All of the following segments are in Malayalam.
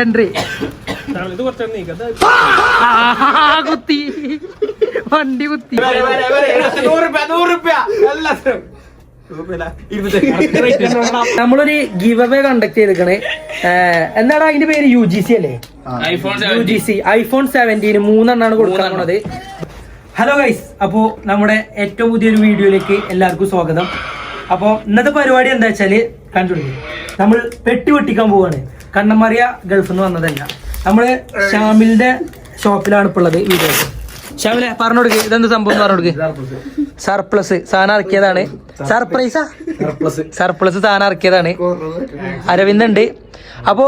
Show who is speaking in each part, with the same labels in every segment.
Speaker 1: എൻട്രി കുത്തി വണ്ടി കുത്തി. നമ്മളൊരു ഗിവ് അവേ കണ്ടക്ട് ചെയ്തിരിക്കണേ. എന്താണ് അതിന്റെ പേര്? UGC അല്ലേ? UGC iPhone 17 3 കൊടുക്കാൻ പോണത്. ഹലോ ഗൈസ്, അപ്പോ നമ്മുടെ ഏറ്റവും പുതിയൊരു വീഡിയോയിലേക്ക് എല്ലാവർക്കും സ്വാഗതം. അപ്പൊ ഇന്നത്തെ പരിപാടി എന്താ വെച്ചാല് കണ്ടുപിടിക്കും. നമ്മൾ പെട്ടി പൊട്ടിക്കാൻ പോവാണ്. കണ്ണമറിയ ഗൾഫിൽ നിന്ന് വന്നതല്ല, നമ്മള് ഷാമിലിന്റെ ഷോപ്പിലാണ് ഇപ്പോൾ ഉള്ളത്. വീഡിയോ ഷാമിലെ പറഞ്ഞു കൊടുക്ക്, ഇതെന്ത് സംഭവം പറഞ്ഞു കൊടുക്ക്. സർപ്ലസ് സാധനം ഇറക്കിയതാണ്. സർപ്രൈസാ? സർപ്ലസ് സാധനം ഇറക്കിയതാണ്. അരവിന്ദ് ഉണ്ട്. അപ്പോ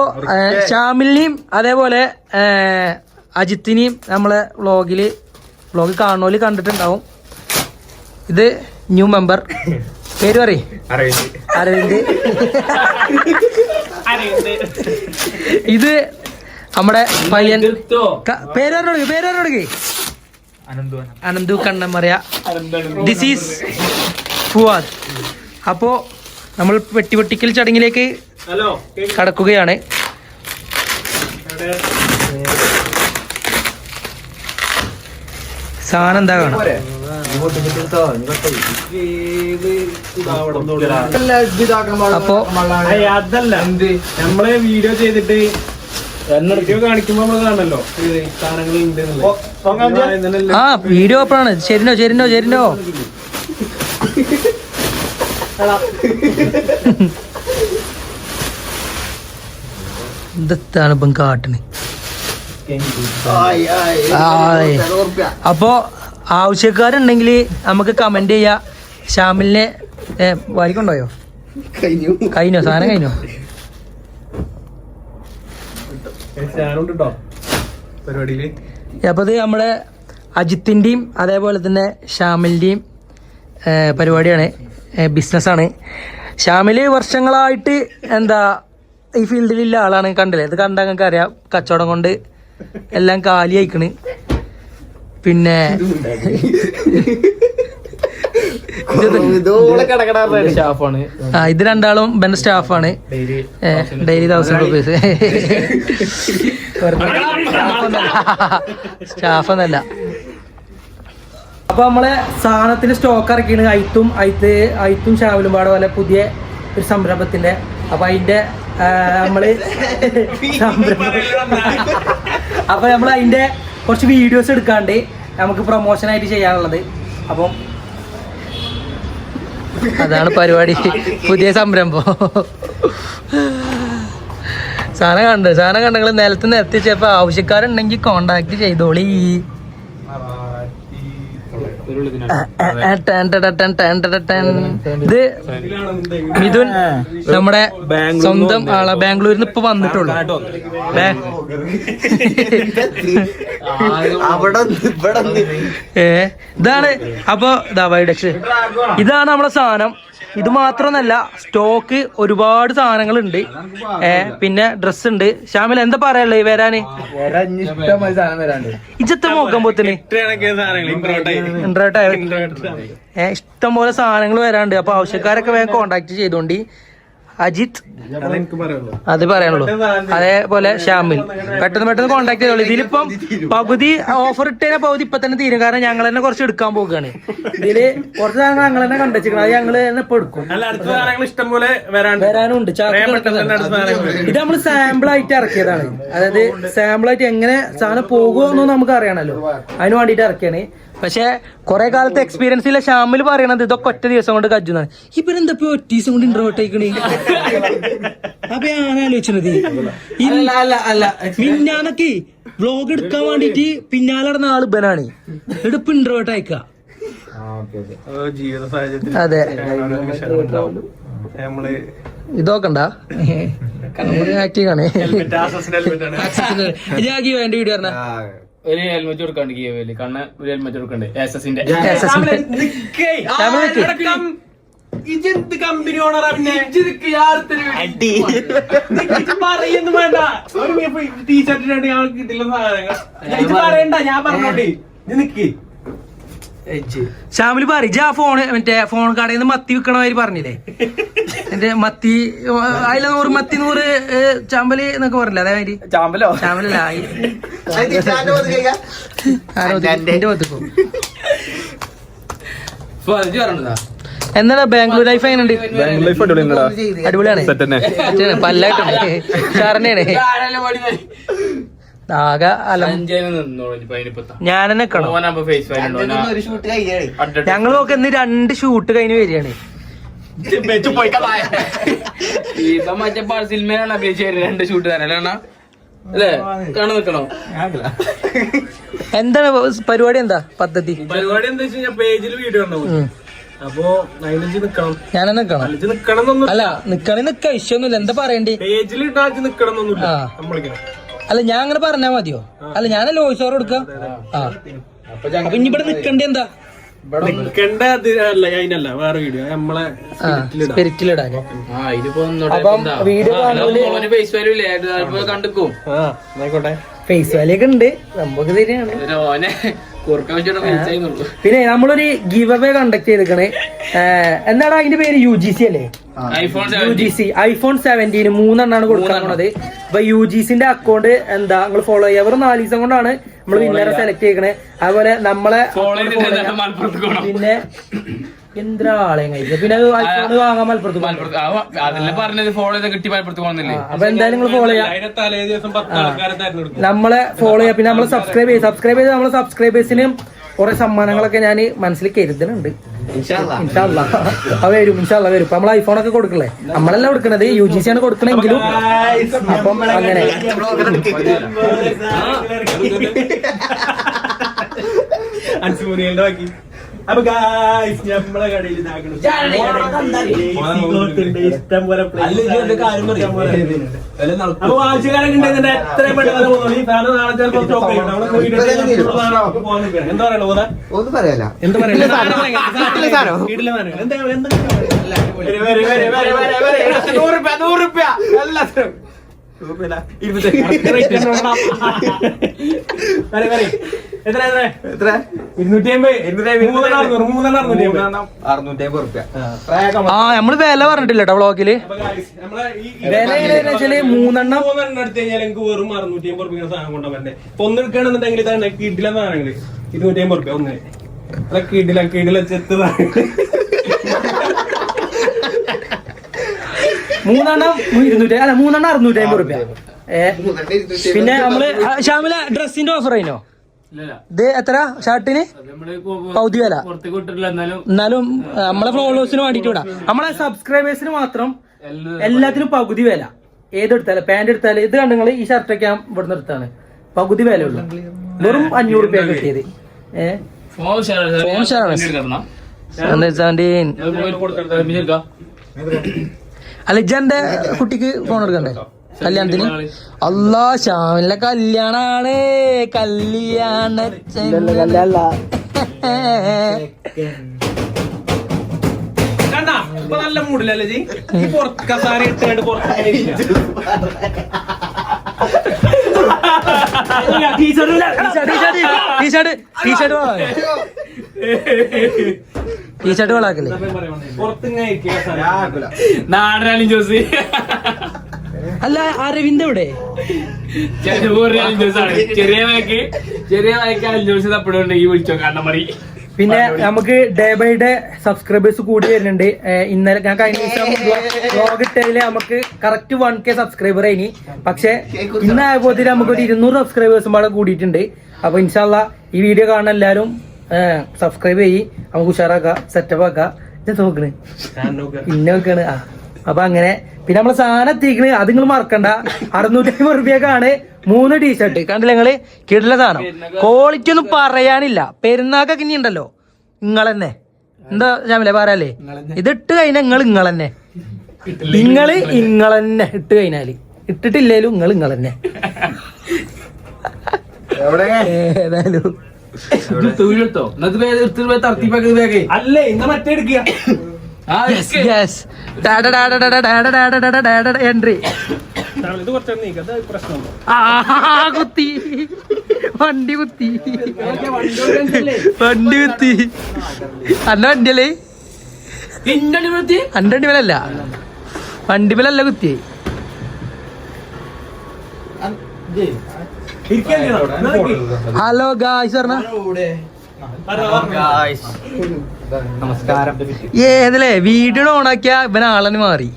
Speaker 1: ഷാമിലിനെയും അതേപോലെ അജിത്തിനെയും നമ്മളെ വ്ളോഗ് കാണുന്നോല് കണ്ടിട്ടുണ്ടാവും. ഇത് ന്യൂ മെമ്പർ, പേര് പറയും അരവിന്ദ്. ഇത് നമ്മുടെ പയ്യൻ, പേര് അനന്തു കണ്ണമറിയ. This is Fuad. അപ്പോ നമ്മൾ വെട്ടിപ്പൊട്ടിക്കൽ ചടങ്ങിലേക്ക് കടക്കുകയാണ്. സാധനം എന്താ കാണാം? അപ്പൊ
Speaker 2: അതല്ല, നമ്മളെ വീഡിയോ ചെയ്തിട്ട് വീഡിയോ കാണിക്കുമ്പോ നമ്മള് കാണല്ലോ സാധനങ്ങൾ.
Speaker 1: ആ വീഡിയോ ഓപ്പണാണ്. ശരിനോ ഇതാണ് ഇപ്പം കാട്ടിന്. അപ്പോ ആവശ്യക്കാരുണ്ടെങ്കിൽ നമുക്ക് കമന്റ് ചെയ്യാ. ഷാമിലിനെ വായിക്കൊണ്ടോയോ? കഴിഞ്ഞോ? സാധനം കഴിഞ്ഞോ? അപ്പൊ ഇത് നമ്മുടെ അജിത്തിന്റെയും അതേപോലെ തന്നെ ഷാമിലിന്റെയും പരിപാടിയാണ്, ബിസിനസ്സാണ്. ഷാമില് വർഷങ്ങളായിട്ട് ഈ ഫീൽഡിലുള്ള ആളാണ്. കണ്ടില്ലേ, ഇത് കണ്ടാൽ നിങ്ങൾക്ക് അറിയാം. കച്ചവടം കൊണ്ട് എല്ലാം കാലി അയക്കണ്. പിന്നെ ഇത് രണ്ടാളും ബെന്റെ സ്റ്റാഫാണ്. ഡെയിലി 1000 രൂപീസ്. സ്റ്റാഫൊന്നല്ല. അപ്പൊ നമ്മളെ സാധനത്തിന് സ്റ്റോക്ക് ഇറക്കിയാണ്. ഐത്തും ഷാമിലും പാടെ പോലെ പുതിയ ഒരു സംരംഭത്തിന്റെ. അപ്പൊ അതിന്റെ അപ്പൊ നമ്മൾ അതിന്റെ കുറച്ച് വീഡിയോസ് എടുക്കാണ്ട് നമുക്ക് പ്രൊമോഷൻ ആയിട്ട് ചെയ്യാനുള്ളത്. അപ്പം അതാണ് പരിപാടി, പുതിയ സംരംഭം. സാധനം കണ്ടെങ്കിൽ നിലത്ത് എത്തിച്ചപ്പോ ആവശ്യക്കാരുണ്ടെങ്കിൽ കോണ്ടാക്ട് ചെയ്തോളി. ഇത് മിഥുൻ നമ്മുടെ സ്വന്തം ആളാ. ബാംഗ്ലൂരിൽ നിന്ന് ഇപ്പൊ വന്നിട്ടുള്ളൂ. ഇതാണ് അപ്പൊ ഇതാണ് നമ്മളെ സാധനം. ഇത് മാത്രമൊന്നല്ല, സ്റ്റോക്ക് ഒരുപാട് സാധനങ്ങളുണ്ട്. പിന്നെ ഡ്രസ് ഉണ്ട്. ഷാമിൽ എന്താ പറയാനുള്ളത്? വരാന് ഇജത്തെ നോക്കാൻ പോത്തിന് ഇഷ്ടം പോലെ സാധനങ്ങൾ വരാണ്ട്. അപ്പൊ ആവശ്യക്കാരൊക്കെ വേഗം കോണ്ടാക്ട് ചെയ്തോണ്ടി. അജിത്ത് അത് പറയാനുള്ളൂ. അതേപോലെ ഷാമിൽ പെട്ടെന്ന് കോണ്ടാക്ട് ചെയ്തോളൂ. ഇതിലിപ്പം പകുതി ഓഫർ ഇട്ടതിനെ പകുതി ഇപ്പൊ തന്നെ തീരും. കാരണം ഞങ്ങൾ തന്നെ കുറച്ച് എടുക്കാൻ പോകുകയാണ്. ഇതില് കുറച്ച് സാധനങ്ങൾ ഞങ്ങൾ തന്നെ കണ്ടുവെച്ചിരിക്കണം. അത് ഞങ്ങള് തന്നെ ഇപ്പൊ എടുക്കും.
Speaker 2: ഇഷ്ടം പോലെ വരാനുണ്ട്.
Speaker 1: ഇത് നമ്മള് സാമ്പിൾ ആയിട്ട് ഇറക്കിയതാണ്. അതായത് സാമ്പിൾ ആയിട്ട് എങ്ങനെ സാധനം പോകുമോ നമുക്ക് അറിയണല്ലോ, അതിന് വേണ്ടിട്ട് ഇറക്കിയാണ്. പക്ഷെ കുറെ കാലത്തെ എക്സ്പീരിയൻസ് ഇല്ല. ഷാമിൽ പറയണത് ഇതൊക്കെ ഒറ്റ ദിവസം കൊണ്ട് കജുന്നാണ്. ഇപ്പൊ എന്താ ഒറ്റ ദിവസം കൊണ്ട് ഇൻട്രോട്ട് ആയിക്കണേ? അപ്പൊ ഞാൻ ആലോചിച്ചത് മിന്നാന്നൊക്കെ വ്ലോഗ് എടുക്കാൻ വേണ്ടിട്ട് പിന്നാലെ നടന്ന ആള് ബനാണ്. എടുപ്പ് ഇൻട്രോട്ട് അയക്ക. അതെ, ഇതൊക്കണ്ട ആക്റ്റീവ് ആണ്. എന്റെ വീഡിയോ പറഞ്ഞ
Speaker 3: ഒരു ഹെൽമെറ്റ് കൊടുക്കാണ്ട് ഗീവയില് കണ്ണ ഒരു ഹെൽമെറ്റ് കൊടുക്കണ്ടേ? എസ്എസിന്റെ
Speaker 2: കമ്പനി ഓണർ പറയുന്നു വേണ്ട. ടീഷർട്ടിനാണ് ഞങ്ങൾക്ക് ഇതിലുള്ള സാധനങ്ങൾ പറയണ്ട. ഞാൻ പറഞ്ഞോട്ടെ, ഇത് നിക്ക്.
Speaker 1: ശ്യാമില് പറ ആ ഫോണ് മറ്റേ ഫോൺ കടയിൽ നിന്ന് മത്തി വിൽക്കണമാതിരി പറഞ്ഞില്ലേ എന്റെ മത്തി അതില 100 മത്തി 100 ചാമ്പല് എന്നൊക്കെ പറഞ്ഞില്ല അതേമാതിരി ചാമ്പലല്ല എന്റെ ഒത്തുക്കും. എന്താ ബാംഗ്ലൂർ ലൈഫ് എങ്ങനെയുണ്ട്? അടിപൊളിയാണ്, പല്ലായിട്ടുണ്ട്, ഷാറിനെയാണ് ആകെ ഞാൻ തന്നെ നിക്കണം. ഞങ്ങൾ നോക്ക് ഇന്ന് 2 ഷൂട്ട് കഴിഞ്ഞ് വരികയാണ്.
Speaker 3: മറ്റേ സിനിമയിലാണ് അഭിനയിച്ചത് 2 ഷൂട്ട് തന്നെ അല്ലേ? കാണാൻ നിക്കണോ?
Speaker 1: എന്താണ് പരിപാടി? എന്താ പദ്ധതി?
Speaker 2: പരിപാടി എന്താ വെച്ച് കഴിഞ്ഞാൽ പേജിൽ വീഡിയോ ഉണ്ടാവും. അപ്പൊ അതിലേക്ക് നിക്കണം.
Speaker 1: ഞാൻ നിക്കണം.
Speaker 2: നിക്കണം
Speaker 1: അല്ല നിക്കണ വിഷയൊന്നുമില്ല. എന്താ പറയണ്ടേ?
Speaker 2: പേജിൽ ഇട്ടാച്ച് നിക്കണം എന്നൊന്നുമില്ല. നമ്മളിങ്ങനെ
Speaker 1: അല്ല ഞാൻ അങ്ങനെ പറഞ്ഞാ മതിയോ? അല്ല ഞാനല്ല വോയിസ് ഓവർ കൊടുക്കാം. അപ്പൊ ഇനി ഇവിടെ നിക്കണ്ടേ? എന്താ
Speaker 2: നിക്കണ്ട? അതിനല്ല വേറെ വീഡിയോ നമ്മളെ
Speaker 1: സ്പിരിറ്റിലിടാനോ?
Speaker 3: കണ്ടുക്കും
Speaker 1: ഫേസ് വാല്യൂ ഒക്കെ ഉണ്ട് നമുക്ക് ശരിയാണ്. പിന്നെ നമ്മളൊരു ഗിവ് അവേ കണ്ടക്ട് ചെയ്തിക്കണേ. എന്താണ് അതിന്റെ പേര്? UGC അല്ലേ? UGC iPhone 17 3 കൊടുക്കാൻ പോണത്. അപ്പൊ UGCന്റെ അക്കൗണ്ട് എന്താ നിങ്ങൾ ഫോളോ ചെയ്യുക. വെറും 4 ദിവസം കൊണ്ടാണ് നമ്മൾ വിന്നറെ സെലക്ട് ചെയ്യണേ. അതുപോലെ നമ്മളെ പിന്നെ എന്താ ആളെയും കഴിച്ചത്. പിന്നെ ഐഫോൺ വാങ്ങാൻ മലപ്പുറത്ത് അപ്പൊ എന്തായാലും നിങ്ങൾ ഫോളോ ചെയ്യാം. നമ്മളെ ഫോളോ ചെയ്യാം. പിന്നെ നമ്മളെ സബ്സ്ക്രൈബ് ചെയ്ത് നമ്മളെ സബ്സ്ക്രൈബേഴ്സിനും കുറെ സമ്മാനങ്ങളൊക്കെ ഞാൻ മനസ്സിൽ കരുതുന്നുണ്ട്. വരും ഇൻഷാല്ലാ വരും. ഇപ്പൊ നമ്മൾ ഐഫോൺ ഒക്കെ കൊടുക്കല്ലേ? നമ്മളല്ല കൊടുക്കണത്, UGC ആണ് കൊടുക്കണെങ്കിലും. അപ്പം അങ്ങനെ
Speaker 2: അപ്പൊ നമ്മളെ കടയിൽ ഇഷ്ടം പോലെ അപ്പൊ ആവശ്യക്കാരൊക്കെ ഉണ്ടെങ്കിൽ എത്ര പെട്ടെന്ന് പോകുന്നു. ഈ സാധനം നാളെ ചിലപ്പോൾ സ്റ്റോക്ക് ചെയ്യണം. എന്താ പറയണോ?
Speaker 4: ഒന്നും പറയാല.
Speaker 2: എന്താ പറയാ?
Speaker 1: നമ്മള് വില പറഞ്ഞിട്ടില്ല കേട്ടോ വ്ളോഗില്. വില എങ്ങനെയാണെന്ന് 3
Speaker 2: എടുത്തു കഴിഞ്ഞാൽ എനിക്ക് വെറും 650 റുപ്യ സാധനം കൊണ്ടുവരണ്ടേ. ഒന്ന് എടുക്കുകയാണെന്നുണ്ടെങ്കിൽ തന്നെ കിടില സാധനങ്ങള് 250 റുപ്യ ഒന്ന്. കിടില ചെത്ത് സാധനങ്ങൾ
Speaker 1: 3 650 റുപ്യ. പിന്നെ നമ്മള് ഷാമില ഡ്രസ്സിന്റെ ഓഫർ ആയിനോ? ഇത് എത്ര ഷർട്ടിന്? പകുതി വില. എന്നാലും നമ്മളെ ഫോളോവേഴ്സിന് വേണ്ടിട്ട് വിടാം. നമ്മളെ സബ്സ്ക്രൈബേഴ്സിന് മാത്രം എല്ലാത്തിനും പകുതി വില. ഏതെടുത്താലും പാന്റ് എടുത്താലും ഇത് കണ്ടെങ്കിൽ ഈ ഷർട്ടൊക്കെ ഞാൻ ഇവിടുന്ന് എടുത്താണ്. പകുതി വില ഉള്ളു. വെറും 500 റുപ്യ കിട്ടിയത്. അല്ല ഇജന്റെ കുട്ടിക്ക് ഫോൺ എടുക്കണ്ടേ കല്യാണത്തിന്? അല്ലാ ഷാമിലെ കല്യാണാണ്. കല്യാണ
Speaker 2: നല്ല മൂടില്ലല്ലേ ജി? ഈ പുറത്ത് കസാര ഇട്ടുകൊണ്ട്
Speaker 1: ടീഷർട്ട് വളാക്കല്ലേ?
Speaker 3: നാടനാളി ജോസി
Speaker 1: അല്ല അരവിന്ദ് എവിടെ?
Speaker 3: ചെറിയ വയക്ക് അഞ്ചോസ് തപ്പിടുണ്ടെങ്കിൽ വിളിച്ചോ കാരണം മതി.
Speaker 1: പിന്നെ നമുക്ക് ഡേ ബൈ ഡേ സബ്സ്ക്രൈബേഴ്സ് കൂടി വരുന്നുണ്ട്. ഇന്നലെ ഞാൻ കഴിഞ്ഞ ദിവസം വ്ലോഗ് ഇട്ടതില് നമുക്ക് കറക്റ്റ് 1K സബ്സ്ക്രൈബർ ആയിനി. പക്ഷെ ഇന്നായപ്പോഴത്തെ നമുക്കൊരു 200 സബ്സ്ക്രൈബേഴ്സും പാടെ കൂടിയിട്ടുണ്ട്. അപ്പൊ ഇൻഷാല്ലാ ഈ വീഡിയോ കാണാൻ എല്ലാരും സബ്സ്ക്രൈബ് ചെയ്യ്. നമുക്ക് ഉഷാറാക്കാം, സെറ്റപ്പ് ആക്കാം. ഇത് നോക്കണ് പിന്നെ നോക്കാണ്. അപ്പൊ അങ്ങനെ പിന്നെ നമ്മള് സാധനം എത്തിക്കണ്. അത് നിങ്ങൾ മറക്കണ്ട. 650 റുപ്യക്കാണ് 3 ടീഷർട്ട്. കണ്ടില്ല നിങ്ങള്? കിടില സാധനം. ക്വാളിറ്റി ഒന്നും പറയാനില്ല. പെരുന്നാക്കൊക്കെ ഇനി ഉണ്ടല്ലോ നിങ്ങളെന്നെ. എന്താ ശാമിലെ പറയാല്ലേ? ഇത് ഇട്ട് കഴിഞ്ഞാൽ നിങ്ങളെന്നെ ഇട്ട് കഴിഞ്ഞാല്. ഇട്ടിട്ടില്ലേലും നിങ്ങളെന്നെ. ഏതായാലും
Speaker 2: അല്ലേ ഇന്ന് മറ്റേ എടുക്കുക.
Speaker 1: എൻട്രി
Speaker 2: ഇത് കുറച്ച് പ്രശ്നം
Speaker 1: കുത്തി വണ്ടി കുത്തി അന്റെ വണ്ടിയല്ലേ അന്റെ വണ്ടിമേലല്ല വണ്ടിമേലല്ല കുത്തി ഹലോ ഗായ്സ് പറഞ്ഞ
Speaker 4: നമസ്കാരം.
Speaker 1: ഏതല്ലേ വീഡിയോ ഓണാക്കിയ ഇവൻ ആളന് മാറി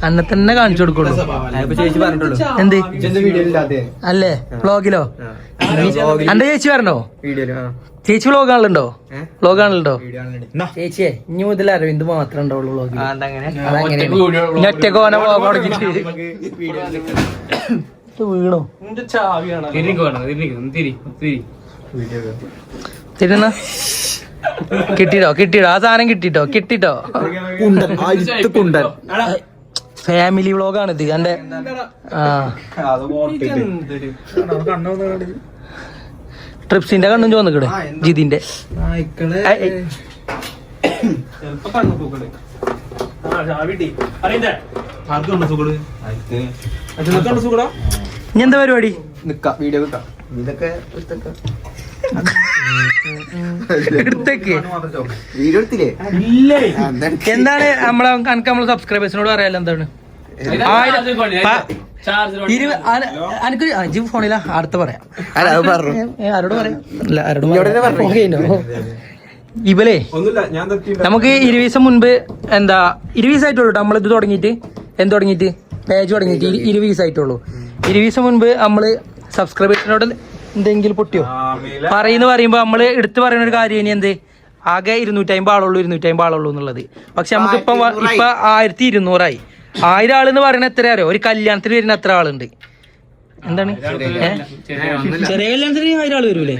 Speaker 1: അന്നെ തന്നെ കാണിച്ചു കൊടുക്കുള്ളൂ.
Speaker 4: ചേച്ചി പറഞ്ഞിട്ടുള്ളൂ
Speaker 1: എന്ത്
Speaker 4: വീഡിയോ ഇല്ലാതെ
Speaker 1: അല്ലേ വ്ളോഗിലോ അന്റെ ചേച്ചി വരണോ?
Speaker 4: വീഡിയോയില്
Speaker 1: ചേച്ചി വ്ളോഗ് കാണലുണ്ടോ? വ്ളോഗ് കാണലുണ്ടോ?
Speaker 4: വീഡിയോ
Speaker 1: ചേച്ചിയെ ഇനി മുതൽ അരവിന്ദ് മാത്രമേ ഉണ്ടാവുള്ളൂ വ്ളോഗിൽ.
Speaker 4: അതങ്ങനെ
Speaker 1: അതങ്ങനെയാണ് ഒറ്റക്ക് ഓനെ വ്ളോഗ് തുടങ്ങിട്ട് വീണോ
Speaker 2: ചാവിയാണ്
Speaker 1: തിരുന്ന കിട്ടിട്ടോ ആ സാധനം കിട്ടിട്ടോ ഫാമിലി വ്ളോഗാണ് ഇത് എന്റെ. ട്രിപ്സിന്റെ കണ്ണും ചോന്നിക്കടെ ജിതിന്റെ ഇനി എന്താ പരിപാടി?
Speaker 4: വീഡിയോ ഇതൊക്കെ
Speaker 1: എടുത്തേക്ക്
Speaker 4: വീഡിയോ എടുത്തില്ലേ?
Speaker 1: എന്താണ് നമ്മളെ സബ്സ്ക്രൈബേഴ്സിനോട് പറയാലോ എന്താണ് എനിക്ക് ഫോണിലാ അടുത്ത പറയാം. ആരോട് പറയാം? അല്ല ആരോട് പറയാം. ഇവലേ നമുക്ക് 20 ദിവസം മുൻപ് 20 ദിവസമായിട്ടുള്ളൂ നമ്മളിത് തുടങ്ങിയിട്ട് പേജ് തുടങ്ങിയിട്ട് 20 ദിവസമായിട്ടുള്ളൂ. 20 ദിവസം മുൻപ് നമ്മള് സബ്സ്ക്രൈബേഴ്സിനോട് എന്തെങ്കിലും പൊട്ടിയോ പറയുമ്പോ നമ്മള് എടുത്തു പറയുന്ന ഒരു കാര്യം ഇനി എന്ത് ആകെ 250 ആളുള്ളൂ എന്നുള്ളത്. പക്ഷെ നമുക്ക് ഇപ്പൊ 1200 1000 ആളെന്ന് പറയുന്നത് എത്ര അറിയോ? ഒരു കല്യാണത്തിന് വരുന്ന എത്ര ആളുണ്ട്? എന്താണ് ചെറിയ കല്യാണത്തിന് 1000 ആള് വരൂലേ?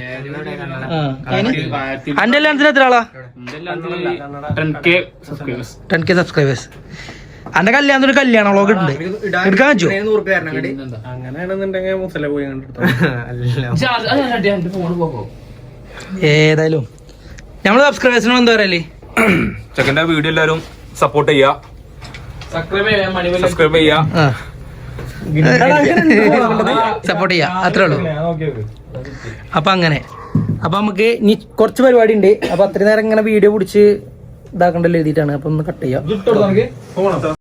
Speaker 1: അന്റെ കല്യാണത്തിന് എത്ര ആളാ? 10K subscribers. അന്റെ കല്യാണത്തിന് കല്യാണം വ്ളോഗ് ഉണ്ട് എടുക്കാൻ പറ്റുമോ?
Speaker 2: അങ്ങനെയാണെന്നുണ്ടെങ്കിൽ മുസല പോയി കണ്ടിട്ട്
Speaker 1: ഏതായാലും നമ്മള് സബ്സ്ക്രൈബേഴ്സിനോട് എന്താ പറയല്ലേ?
Speaker 5: ചെക്കൻ്റെ വീഡിയോ എല്ലാവരും സപ്പോർട്ട് ചെയ്യാ, സബ്സ്ക്രൈബ് ചെയ്യാ,
Speaker 1: സപ്പോർട്ട് ചെയ്യാ, അത്രേ ഉള്ളൂ. അപ്പൊ അങ്ങനെ അപ്പൊ നമുക്ക് ഇനി കുറച്ച് പരിപാടി ഉണ്ട്. അപ്പൊ അത്രയും നേരം ഇങ്ങനെ വീഡിയോ പിടിച്ച് ഇതാക്കണ്ടല്ലോ എഴുതിയിട്ടാണ്. അപ്പൊ ഒന്ന് കട്ട് ചെയ്യാം.